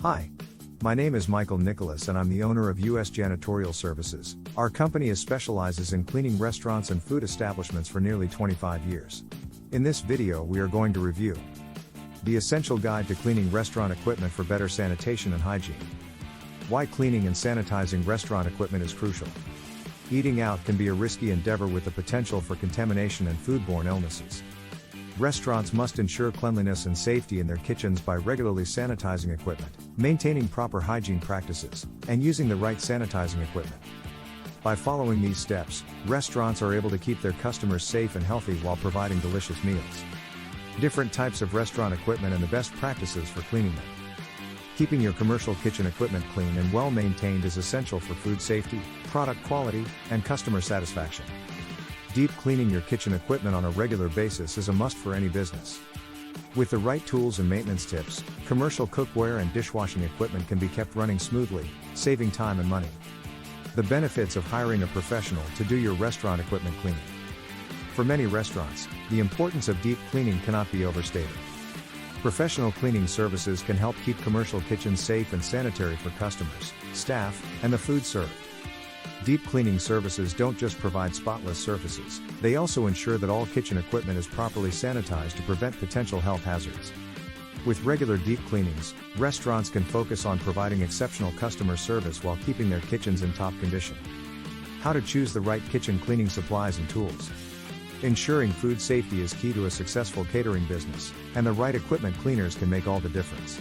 Hi. My name is Michael Nicholas and I'm the owner of US Janitorial Services. Our company specializes in cleaning restaurants and food establishments for nearly 25 years. In this video we are going to review the essential guide to cleaning restaurant equipment for better sanitation and hygiene. Why cleaning and sanitizing restaurant equipment is crucial. Eating out can be a risky endeavor with the potential for contamination and foodborne illnesses. Restaurants must ensure cleanliness and safety in their kitchens by regularly sanitizing equipment, maintaining proper hygiene practices, and using the right sanitizing equipment. By following these steps, restaurants are able to keep their customers safe and healthy while providing delicious meals. Different types of restaurant equipment and the best practices for cleaning them. Keeping your commercial kitchen equipment clean and well maintained is essential for food safety, product quality, and customer satisfaction. Deep cleaning your kitchen equipment on a regular basis is a must for any business. With the right tools and maintenance tips, commercial cookware and dishwashing equipment can be kept running smoothly, saving time and money. The benefits of hiring a professional to do your restaurant equipment cleaning. For many restaurants, the importance of deep cleaning cannot be overstated. Professional cleaning services can help keep commercial kitchens safe and sanitary for customers, staff, and the food served. Deep cleaning services don't just provide spotless surfaces, they also ensure that all kitchen equipment is properly sanitized to prevent potential health hazards. With regular deep cleanings, restaurants can focus on providing exceptional customer service while keeping their kitchens in top condition. How to choose the right kitchen cleaning supplies and tools. Ensuring food safety is key to a successful catering business, and the right equipment cleaners can make all the difference.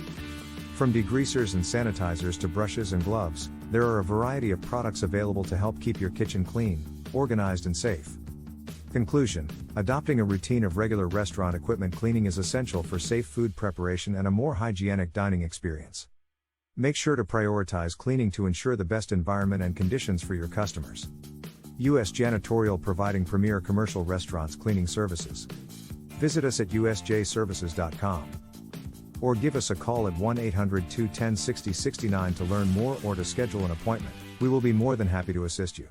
From degreasers and sanitizers to brushes and gloves, there are a variety of products available to help keep your kitchen clean, organized and safe. Conclusion: adopting a routine of regular restaurant equipment cleaning is essential for safe food preparation and a more hygienic dining experience. Make sure to prioritize cleaning to ensure the best environment and conditions for your customers. US Janitorial, providing premier commercial restaurants cleaning services. Visit us at usjservices.com. Or give us a call at 1-800-210-6069 to learn more or to schedule an appointment. We will be more than happy to assist you.